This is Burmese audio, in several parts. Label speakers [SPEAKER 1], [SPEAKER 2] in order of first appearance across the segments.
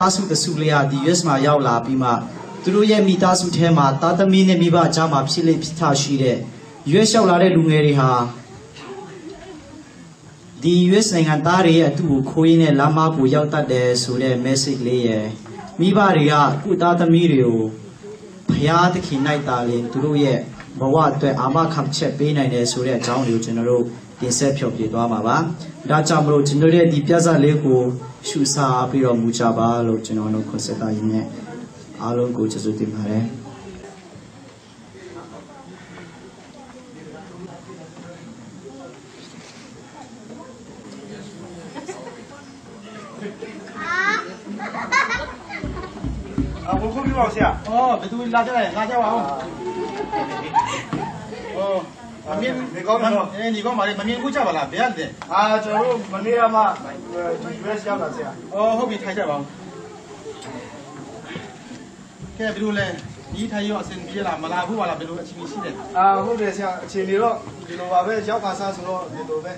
[SPEAKER 1] Tasu the Sulia, the US Mayala Pima, Turuya Mitasu Tema, Tatamine Miba Jama Pile Pitashide, US Lare Lumeriha. The US Nangantari at two Queen Lama Puyata de Sule Messic Layer, Mibaria, Utata Mirio, Payat Kinaitali, Turuye, Bawat, Ama Capture Pena and Sule Town General, the Inception of the Dwamaba, Dachamro General di Piazza Lego. Shusa Piro Muchaba, Logino Coseta in Alo go to Timare.
[SPEAKER 2] Oh, between Laja, oh. Ni có mà mình cũng chắc là biết đấy. À, chỗ mình đi mà US giao là gì à? Hôm nay thấy chưa không? Cái ví dụ này, đi thấy họ xin đi làm mà làm vụ là ví dụ là chỉ đấy. À, hôm nay xem chỉ đi đó, ví dụ vào về giao cả sao rồi, ví dụ về.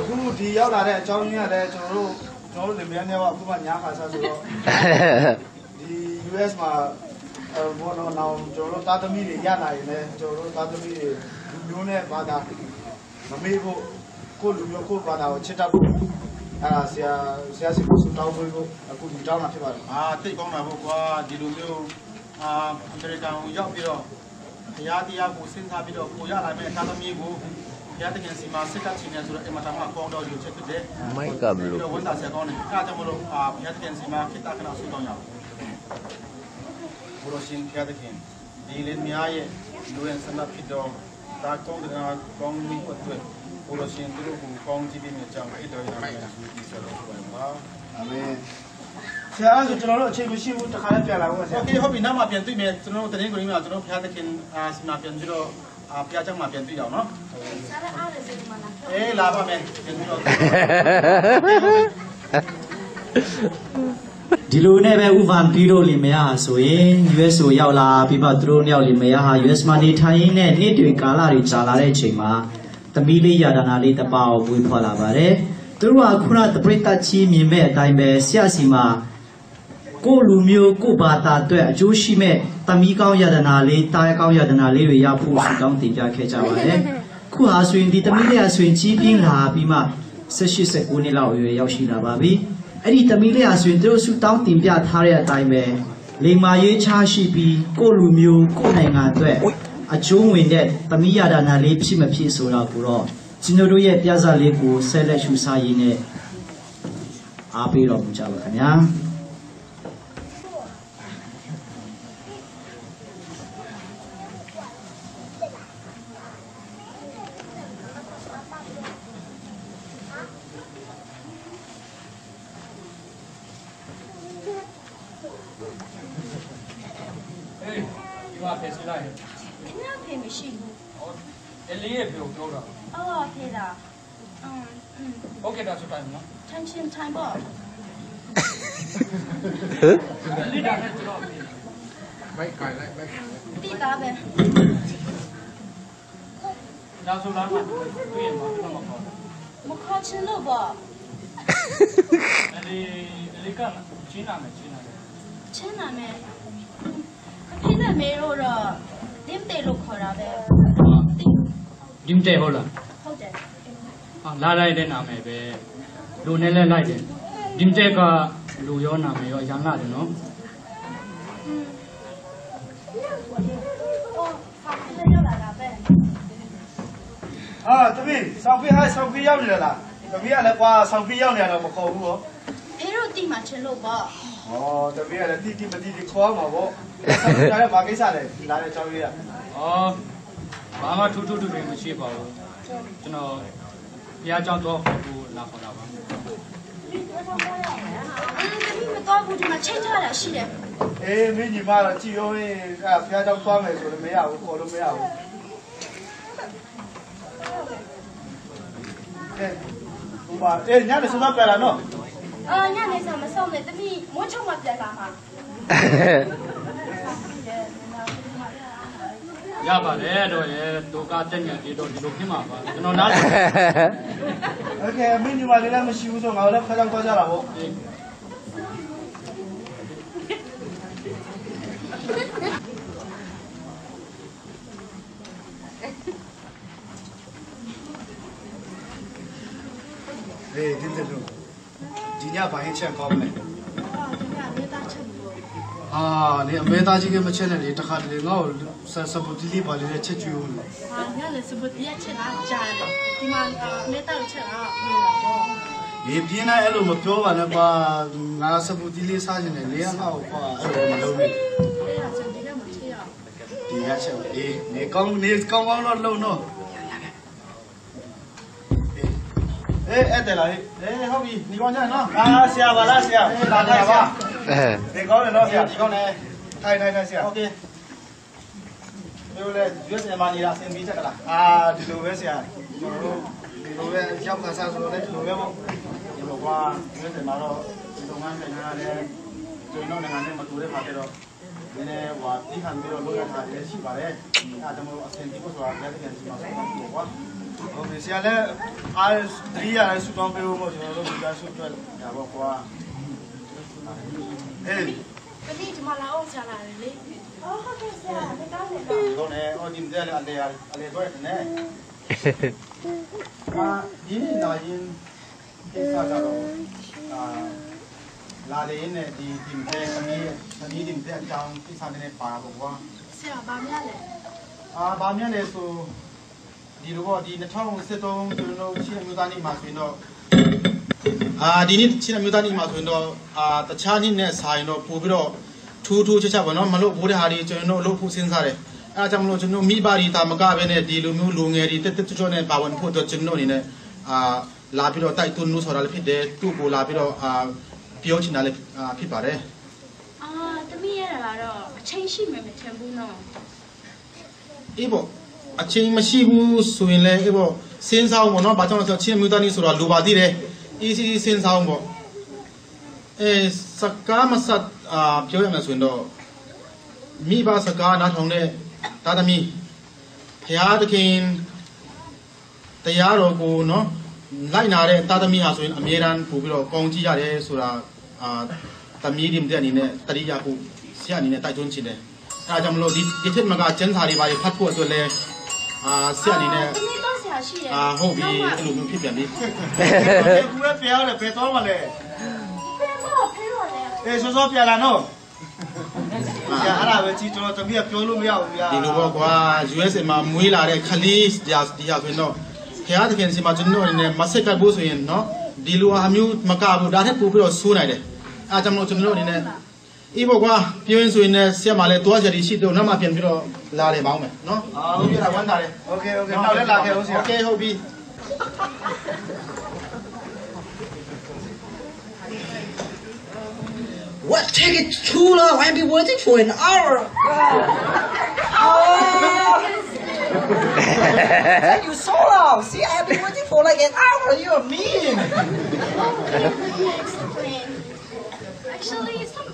[SPEAKER 2] Vụ đi giao là đấy, trong nhà đấy, chỗ để mình nghe vào cũng là nhà cả sao rồi. Đi US mà bộ nào chỗ ta tâm đi ra này này, chỗ ta tâm đi Lune Bada, Mamibo, Cool, Bada, Chitabu, Sia Sutau, Akutan, take on a book, Dilumio, American Yapiro, Yadia, Musin Habido, Kuyala, Katamigo, Yatakan Sima, Sikachinas, Ematama, Kondo, you check today.
[SPEAKER 3] My God, blue.
[SPEAKER 2] One that's a gone, Katamolo, Yatakan Sima, Kitaka Sudonia. Uroshin Katakin, Dilin Miaye, Luan Sanapido. Ta con được con minh quật tuyệt, cô là xin từ lúc con chỉ biết người chồng ít đời làm này thì sẽ được quá. Amen. Thế anh chúng nó chơi với siêu tất cả các bạn làm cái gì? Ok, hôm nay mà biến tụi mình, chúng nó từ những cái mà chúng nó phải thực hiện xin mà biến tụi nó, phải chắc mà biến tụi nó, nó. Ê, làm mà mình biến tụi nó.
[SPEAKER 1] Dilune be uvan piro limea so yin US so yaw la pipa tro nyaw limea ha US ma ni thai yin ne nit twi kala ri cha la de chain ma tami le yadana le ta pa o pui phwa la ba de tu ro a khuna taprit chi myin me atain be sia si ma ko lu myo ko ba ta twet a jo shi me tami kaung yadana le ta kaung yadana le ri ya phu su kaung tin pya khe cha ba de khu ha so yin di tami le a so yin chi pin la pi ma 18 19နှစ်လောက်အရွယ်ရောက်ရှိလာပါပြီအဲ့ဒီသမီးလေးဟာဆိုရင်တို့ဆူတောင်းတင်ပြထားတဲ့အတိုင်းပဲလိမ္မာရေးချရှိပြီးကိုလူမျိုးကိုနိုင်ငံအတွက်အကျိုးဝင်တဲ့သမီးရတနာလေးဖြစ်မဖြစ်ဆိုတာကိုတော့ကျွန်တော်တို့ရဲ့ပြဿနာလေးကိုဆက်လက်ရှုစားရင်းနဲ့အားပေးတော်မူကြပါခင်ဗျာ
[SPEAKER 2] Okay, that's what I'm not.
[SPEAKER 4] Tension time off.
[SPEAKER 2] That's what I'm not.
[SPEAKER 4] Mokachin Lobo. China, man. Pina Mero, Dimte look her there.
[SPEAKER 5] Dimte Hola.
[SPEAKER 4] Hold it.
[SPEAKER 5] Lara then Amebe, Lunella Lighten. Dimteka Luyona, your young lad, no?
[SPEAKER 2] Ah, to me, Sophie has Sophie Yamila. The Via was Sophie Yamila of Kogo.
[SPEAKER 4] Hero Dimacha Lobo.
[SPEAKER 2] Oh, the Via, the Titi Matiti Kwama. Pakistan, Lana Chavia.
[SPEAKER 5] Oh, Mama to bring the sheep out. You know, yeah, John to laugh on that one.
[SPEAKER 2] Eh, Minimara, Gio, Piazza Farmers, or the Mea, or the Mea. Eh, Yan is not better, no?
[SPEAKER 4] Yan is a song that me, much of that.
[SPEAKER 5] Yaba, to got 10 years, you don't look him up. No, not.
[SPEAKER 2] Okay, I mean, you are the shoes on our left hand. ဘာရင်ချက်ကောင်းလဲ
[SPEAKER 4] 啊，你看没打起个没钱的，这哈的我三不地里把的吃酒了。
[SPEAKER 3] 啊，你看是不是也吃哪家的？你妈没打吃哪没了不？
[SPEAKER 4] 你平常一路没标完的话，俺是不地里啥子呢？两个话一路没路的。
[SPEAKER 3] 哎呀，真的没吃呀。
[SPEAKER 4] 第二吃，你刚往那路喏。
[SPEAKER 2] 哎，对了，哎，好比你讲讲喏，啊，是啊，吧啦，是啊，大概是啊，你讲的喏，是啊，你讲的，太是啊，OK。对不对？就是嘛，你啦，先比这个啦，啊，ဒီလိုပဲဆရာကျွန်တော်တို့ဒီလိုပဲရောက်ခါစားဆိုတော့လည်းဒီလိုပဲပေါ့ဒီလိုကွာဒီမှာတော့ဒီလိုမှန်းနေရတယ်ကျွန်တော်နိုင်ငံနဲ့မတူတဲ့ခါကျတော့နည်းနည်းဟိုဒီခံပြီးတော့လုပ်ရတာလည်းရှိပါတယ်အဲဒါကြောင့်မို့အဆင်ပြေဖို့ဆိုတာလည်းတကယ်ရှိမှာဆိုတော့ကွာဟုတ်ပြီဆရာလည်းအားဒီရဆူတောင်းပေးဖို့ကျွန်တော်တို့ဒီကဆူတွက်တာပေါ့ကွာအေး
[SPEAKER 3] 那你怎么老下来的嘞？
[SPEAKER 4] 哦，好的是啊，你刚来的。
[SPEAKER 2] ဒီကောနဲ့ဟောဒီတဲ့လေအလေတော့နေဒီနေ့လာရင်ကိစ္စကတော့လာလေနဲ့ဒီတဲ့သမီးဒီတဲ့အကြောင်းကိစ္စနဲ့ပါတော့ကွာ
[SPEAKER 3] 是啊，把面嘞。
[SPEAKER 2] ဗာမြန်လဲဆိုဒီလိုပေါ့ဒီ2013ကျွန်တော်ချင်းမျိုးသားနေ့မှာဆိုရင်တော့ဒီနေ့ချင်းမျိုးသားနေ့မှာဆိုရင်တော့တခြားနေ့နဲ့ဆိုင်တော့ပို့ပြီးတော့ထူးချက်ပေါ့နော်မလို့ဘိုးတဲ့ဟာတွေကျွန်တော်လုပ်ဖို့စဉ်းစားတယ်အဲဒါကြောင့်မလို့ကျွန်တော်မိဘတွေတာမကပဲနဲ့ဒီလိုမျိုးလူငယ်တွေတက်ချောနဲ့ပါဝင်ဖို့တော့ကျွန်တော်အနေနဲ့လာပြီးတော့တိုက်တွန်းလို့ဆိုတာလည်းဖြစ်တယ်သူ့ကိုလာပြီးတော့ပြောချင်တာလည်းဖြစ်ပါတယ်
[SPEAKER 3] 啊，这边也来了，清洗没全部呢。
[SPEAKER 2] အေးပေါ့အချိန်မရှိဘူးဆိုရင်လည်းအေးပေါ့စဉ်းစားအောင်ပေါ့နော်ဘာကြောင့်လဲဆိုတော့ချင်းမျိုးသားနေဆိုတော့လိုပါသေးတယ်အေးစီစဉ်းစားအောင်ပေါ့စကားမဆက်ပြောရမယ်ဆိုရင်တော့မိဘစကားနားထောင်တဲ့တာသမီဖျားသခင်တရားတော်ကိုနော်လိုက်နာတဲ့တာသမီဟာဆိုရင်အမြဲတမ်းပို့ပြီးတော့ကောင်းကြည့်ရတယ်ဆိုတာသမီးဒီမတဲ့အနေနဲ့တရိယာကိုဆရာအနေနဲ့တိုက်တွန်းချင်တယ်အဲဒါကြောင့်မလို့ဒီထက်မကကျန်းစာတွေပါဖတ်ဖို့အတွက်လည်းဆရာအနေနဲ့
[SPEAKER 3] 这边倒下去。
[SPEAKER 2] ဟုတ်ပြီအဲ့လိုမျိုးဖြစ်ပြန်ပြီကူပဲပြောတယ်ဖေတော့မလဲ အေးစောစောပြန်လာနော်ဆရာအဲ့ဒါပဲကြည့်ကျွန်တော်တမီးကပြောလို့မရဘူးဗျာဒီလိုပေါ့ကွာ USA မှာမွေးလာတဲ့ခလေးဒီဟာဆိုရင်တော့ခရသခင်စီမှာကျွန်တော်အနေနဲ့မဆက်ကပ်ဖို့ဆိုရင်နော်ဒီလိုအမျိုးမကဘူးဒါထက်ပိုပြီးတော့ဆိုးနိုင်တယ်အဲကြောင့်မလို့ကျွန်တော်အနေနဲ့အေးပေါ့ကွာပြောရင်ဆိုရင်လည်းဆရာမလည်းတွားကြရရှိတော့နောက်မှပြန်ပြီးတော့လာတယ်ပေါင်းမယ်နော်ဟုတ်ပြီလားဝမ်းသာတယ်โอเคနောက်လည်းလာခဲ့ဦးဆရာโอเคဟုတ်ပြီ
[SPEAKER 6] What take it too long? I've been waiting for an hour. You so long. See, I've been waiting for like an hour. You're mean.
[SPEAKER 4] Explain. Actually, some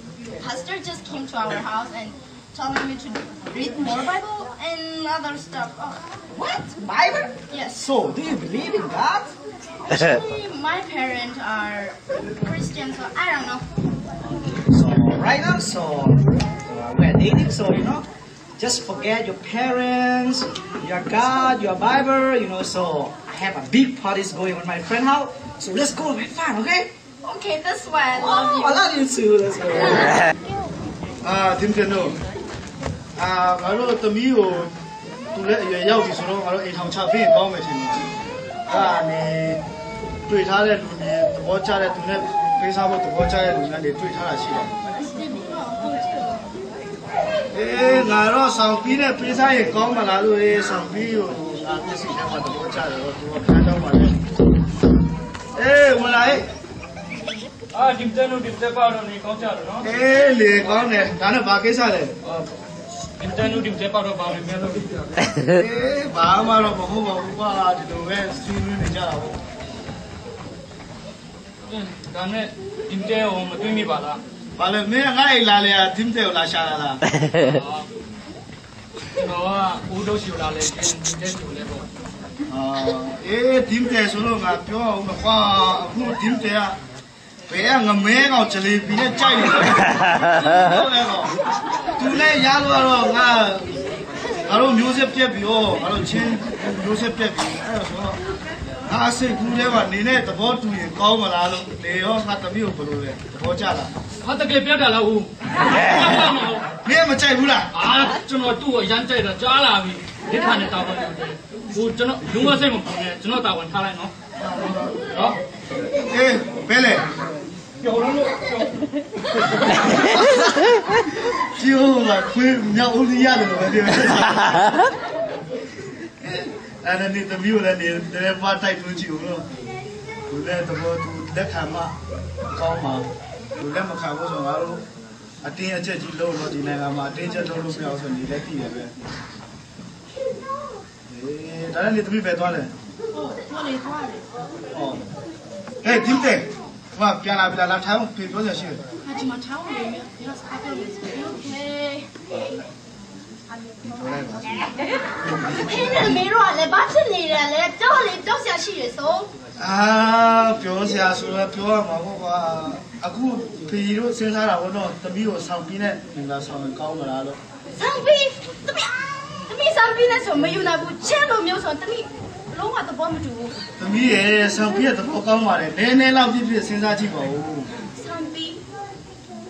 [SPEAKER 4] pastor just came to our house and telling me to read more Bible and other stuff. Oh,
[SPEAKER 6] What? Bible?
[SPEAKER 4] yes.
[SPEAKER 6] So, do you believe in God?
[SPEAKER 4] Actually, my parents are Christians, so I don't know.
[SPEAKER 6] So, right now, we're dating, so, just forget your parents, your God, your Bible, so I have a big parties going on my friend's house, so let's go have fun, okay?
[SPEAKER 4] Okay, that's why I love you.
[SPEAKER 6] I love you too, let's go.
[SPEAKER 2] ဒီမကတော့ငါတို့သမီးကိုသူလည်းအရွယ်ရောက်ပြီဆိုတော့ငါတို့အိမ်ထောင်ချပေးရင်ကောင်းမယ်ရှင်နေတွေ့ထားတဲ့လူတွေသဘောကျတဲ့သူနဲ့ပေးစားဖို့သဘောကျတဲ့လူနဲ့တွေ့ထားတာရှိတယ်ငါတော့ဆောင်ပြီးနဲ့ပေးစားရင်ကောင်းမလားလို့ဆောင်ပြီးကိုမျက်စိထဲမှာသဘောကျတယ်တော့သူကခန်းတော့ပါလေဝင်လာ
[SPEAKER 5] ဒီမတဲ့လို့ဒီတဲ့ပါတော့နေကောင်းကြတယ်နော်
[SPEAKER 2] လေကောင်းတယ်ဒါနဲ့ဘာကိစ္စလဲ
[SPEAKER 5] ဒီမတဲ့လို့ဒီတဲ့ပါတော့ပါလို့မြန်လို့
[SPEAKER 2] ဘာမှတော့မဟုတ်ပါဘူးကွာဒီလိုပဲစီးနေကြတာပေါ့
[SPEAKER 5] ဒါနဲ့ဒီမတဲ့ဟိုမတွေ့မိပါလား
[SPEAKER 2] ဘာလဲမင်းငါ့အိမ်လာလေဒီမတဲ့ကိုလာရှာလာလား
[SPEAKER 5] တော့ဦးတို့ရှိလာလေဒီတဲ့ရှိလဲပေါ့
[SPEAKER 2] ဒီမတဲ့ဆိုလို့ငါပြောအောင်ကွာအခုဒီမတဲ့ကဘယ်ငမဲကောင်ဂျလီပီနဲ့ကြိုက်နေတယ်ဟုတ်လေကောင်သူလည်းရလို့တော့ငါတို့မျိုးစစ်ပြက်ပြီးငါတို့ချင်းမျိုးစစ်ပြက်ပြီးအဲ့ဒါဆိုတော့阿谁姑娘话，你那怎么注意搞嘛啦？你要他怎么有不路嘞？怎么家了？
[SPEAKER 5] 他这个别的了我，
[SPEAKER 2] 你也没在乎了？
[SPEAKER 5] 啊，真的多人在的家了你看得到我真的用我什么朋友，真的打完他来喏，啊，
[SPEAKER 2] 哎，别嘞。
[SPEAKER 5] 有人了，
[SPEAKER 2] 就嘛，会鸟屋里养的嘛，对吧？哎，那你怎么有了？你把带出去了？你那怎么你那看嘛？搞嘛？你那么看我说俺喽，啊，顶下这几楼了，今天俺嘛，顶下楼不要说你来地呗。哎，当然你怎么别断了？
[SPEAKER 3] 哦，我来抓的。
[SPEAKER 2] 哦，哎，对不对？哇，别啦，他们别多少钱？
[SPEAKER 3] 他怎么查我里面？要是他不没事 ，OK。
[SPEAKER 4] 听你没乱嘞，把这里人嘞，叫下去的时候。
[SPEAKER 2] 啊，表下说了，表嘛我话，阿姑皮肉身上啦，我喏，特别有上边呢，人家上面搞个啦咯。
[SPEAKER 4] 上边，这边上边那什么有那部钱都没有说，这边龙华都保不住。
[SPEAKER 2] 特别上边都不搞嘛嘞，奶老皮身上去搞。
[SPEAKER 4] 上边，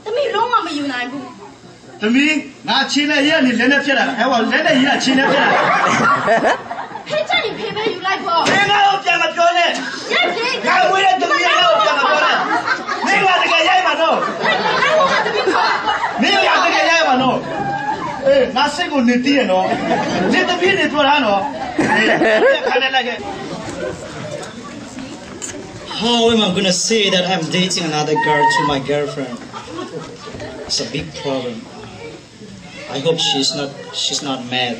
[SPEAKER 4] 这边龙华没有那部。
[SPEAKER 2] 特别拿钱来也你人家骗了，还我人家也钱来骗了。
[SPEAKER 4] 陪着你陪陪有来过。
[SPEAKER 2] 你俺我骗个票嘞，俺为了特别俺我骗个票嘞，你娃这个也嘛喏，你娃这个也嘛喏，哎，那谁个你爹喏？你特别你做啥喏？哎，看来那个。
[SPEAKER 6] How am I gonna say that I'm dating another girl to my girlfriend? It's a big problem. I hope she's not mad.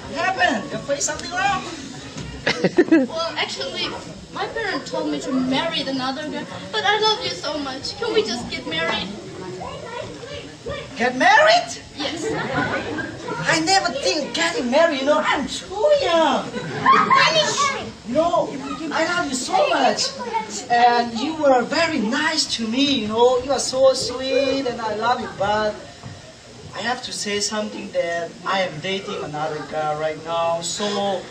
[SPEAKER 6] What happened? Your face something wrong?
[SPEAKER 4] Well, actually, my parents told me to marry another girl, but I love you so much. Can we just get married?
[SPEAKER 6] Get married?
[SPEAKER 4] Yes.
[SPEAKER 6] I never think getting married, I'm too young. I love you so much. And you were very nice to me, you are so sweet and I love you. But I have to say something that I am dating another girl right now. So,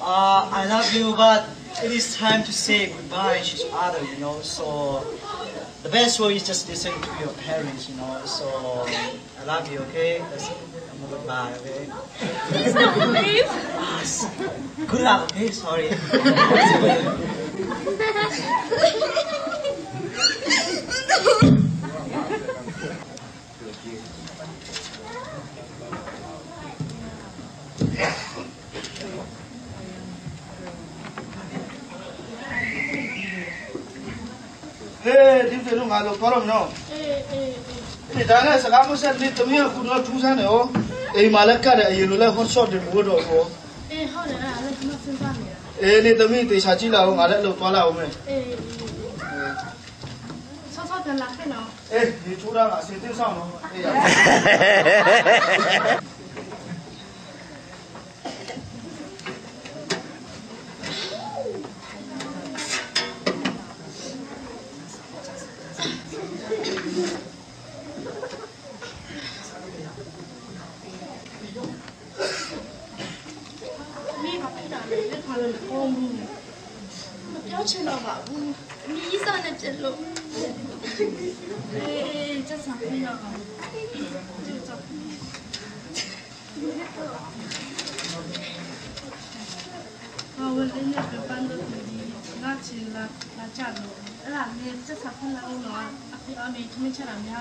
[SPEAKER 6] I love you, but it is time to say goodbye to each other, So, the best way is just listen to your parents, So, I love you, okay? Goodbye, okay?
[SPEAKER 4] Please don't leave.
[SPEAKER 6] Good luck, okay? Sorry.
[SPEAKER 2] 哎，你这种俺都搞了没有？你当然是俺们说你怎么样，不能出山的哦。哎妈嘞，干的一路来很少的不多说。
[SPEAKER 3] 哎，好的啊，那他们分发没了。
[SPEAKER 2] 哎，你怎么对下去了？俺来路多了我们。
[SPEAKER 3] 稍稍的拉开了。
[SPEAKER 2] 哎，你出来了，先顶上了。哎呀。
[SPEAKER 4] 不要吃了吧，你医生的吃了。
[SPEAKER 3] 哎，这场飞了啊！这个照片。我那个班的弟弟，拿去拉家了，你这场飞了我啊，阿妹他们吃了没有？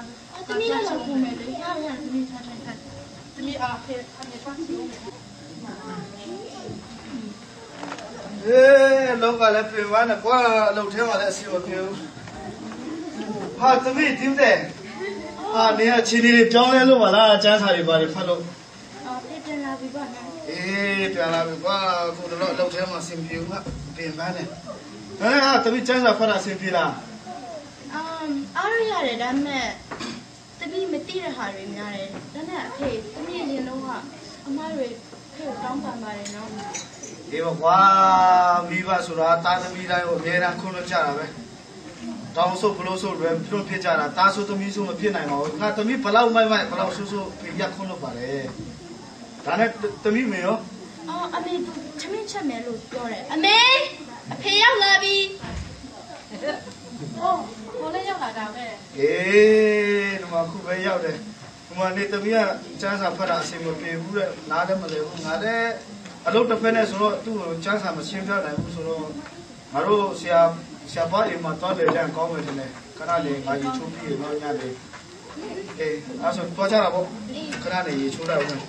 [SPEAKER 4] 他们那个不买的，
[SPEAKER 3] 他们看，他们啊，他们放弃了。
[SPEAKER 2] 哎，老板来陪完了，过老天我来洗我票。好，准备对不对？啊，你要去你的表来了吧？那检查的把你发了。
[SPEAKER 3] 别拉比吧。
[SPEAKER 2] 哎，别拉比吧，过了老天嘛，新票嘛，陪完了。哎呀，准备检查发了新票啦。
[SPEAKER 4] အားရရတယ်ဒါပေမဲ့တပည့်မသိတဲ့ဟာတွေများတယ်ဒါနဲ့အဖေတပည့်ရင်တော့အမားတွေဖေကိုတောင်းပန်ပါတယ်နော်
[SPEAKER 2] ဒီဘကွာမိဘဆိုတာတာသမီးတိုင်းကိုအများအားခွင့်လွှတ်ကြတာပဲတောင်းဆိုဘလို့ဆိုလွယ်ပြုံးဖြစ်ကြတာတာဆိုသမီးဆိုမဖြစ်နိုင်ပါဘူးငါသမီးဘလောက်မိုက်ဘလောက်ဆိုဆိုပြရခွင့်လွှတ်ပါတယ် ဒါနဲ့သမီးမေရော
[SPEAKER 4] အော်အမေသူသမင်းချက်မယ်လို့ပြောတယ်အမေအဖေရောက်လာပြီအော်ခေါ်လဲရောက်လာတာပဲ
[SPEAKER 2] အေးဒီမှာခုပဲရောက်တယ်ဒီမှာနေသမီးကကျန်းစာဖတ်တာအဆင်မပြေဘူးတဲ့နားလည်းမလဲဘူးငါလည်းအလုပ်တစ်ဖက်နဲ့ဆိုတော့သူ့ကိုကျန်းစာမရှင်းပြနိုင်ဘူးဆိုတော့ငါတို့ဆရာပါအိမ်မှာသွားတယ်ကြကောင်းမယ်တင်တယ်ခဏလေးငါရေချိုးပြီးတော့ညနေအေးအဲ့ဆိုသွားကြတာပေါ့ခဏလေးရေချိုးလိုက်အောင်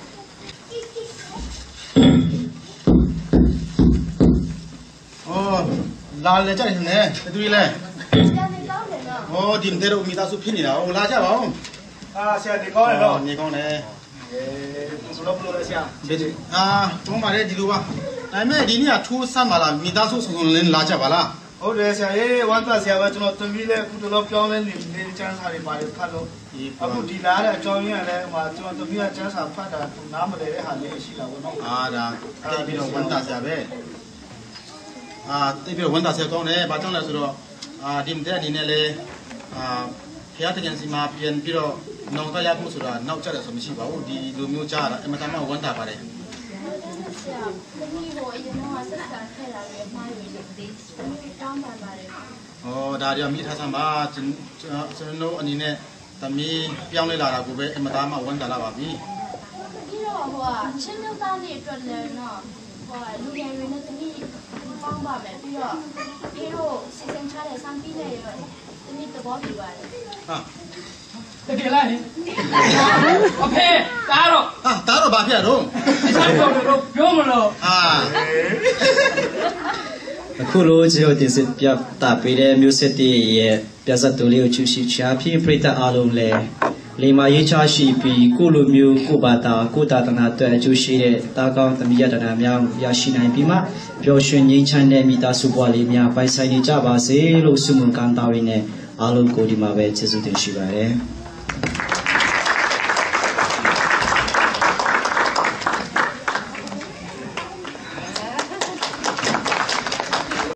[SPEAKER 2] အော်လာလေကြတယ်နဲ့တူရီလဲ
[SPEAKER 4] ဆရာနေကောင်းတယ်နော်
[SPEAKER 2] ဟောဒီမတဲ့တော့မိသားစုဖြစ်နေတာဟိုလာကြပါဦးဆရာနေကောင်းတယ်တော့နေကောင်းတယ်ဆိုတော့ဘလို့လဲဆရာဒီတုံးပါလေဒီလိုပါဒါပေမဲ့ဒီနေ့ကထိုးဆမ်းပါလားမိသားစုစုံလင်းလာကြပါလားဟုတ်တယ်ဆရာဝမ်းသာဆရာပဲကျွန်တော်သမီးလည်းအခုတော့ပြောင်းလဲနေချမ်းစာတွေပါတယ်ဖတ်လို့အခုဒီလာတဲ့အကြောင်းရင်းကလည်းဟိုကျွန်တော်သမီးကချမ်းစာဖတ်တာနားမလဲတဲ့ဟာလေးရှိတာပေါ့နော်ဒါတိတ်ပြီးတော့ဝမ်းသာဆရာပဲတိတ်ပြီးတော့ဝမ်းသာဆရာကောင်းတယ်ဘာကြောင့်လဲဆိုတော့ဒီမတဲ့အနေနဲ့လေဖျားတကြံစီမှာပြန်ပြီးတော့နောက်တော့ရဖို့ဆိုတာနောက်ကျတယ်ဆိုမရှိပါဘူးဒီလိုမျိုးကြားတာအမှန်တမ်းဝမ်းသာပါတယ်
[SPEAKER 4] ဆရာသမီးကိုအရင်ကဆက်ဆံခဲ့တာတွေမှားရည်လို့ဒီတောင်းပန်ပါတယ်
[SPEAKER 2] ဟောဒါတွေမိထားဆမ်းပါကျွန်တော်အနေနဲ့သမီးပြောင်းလဲလာတာကိုပဲအမှန်တမ်းဝမ်းသာလာပါပြီ
[SPEAKER 4] ပြီးတော့ဟိုချင်းမျိုးသားလေးအတွက်လည်းနော်ဟိုလူငယ်တွေနဲ့သမီးပေါင်းပါမယ်ပြီးတော့ဖေတို့စီစဉ်ထားတဲ့စံပြီးတဲ့ရောသမီးသဘောတူပါတယ်
[SPEAKER 2] ဟာ
[SPEAKER 5] တကယ်လားအဖေတားတော့
[SPEAKER 2] တားတော့ဘာဖြစ်ရတော့
[SPEAKER 5] အချမ်းတော့ပြောမလို့
[SPEAKER 1] အခုလိုကျွန်တော်တင်ဆက်ပြတာပေးတဲ့မျိုးဆက်တည်းရဲ့ပြဿနာတူလေးကိုချူရှိချာဖြစ်ပြတဲ့အားလုံးလဲလေမာရေးချရှိပြီးကိုလိုမျိုးကိုဘာသာကိုတာတနာအတွက်အကျိုးရှိတဲ့တာကောင်းသမီးရတနာများရရှိနိုင်ပြီးမှပျော်ရွှင်ငြိမ်းချမ်းတဲ့မိသားစုဘဝလေးများပိုင်ဆိုင်နေကြပါစေလို့ဆုမွန်ကောင်းတောင်းရင်းနဲ့အားလုံးကိုဒီမှာပဲကျေးဇူးတင်ရှိပါတယ်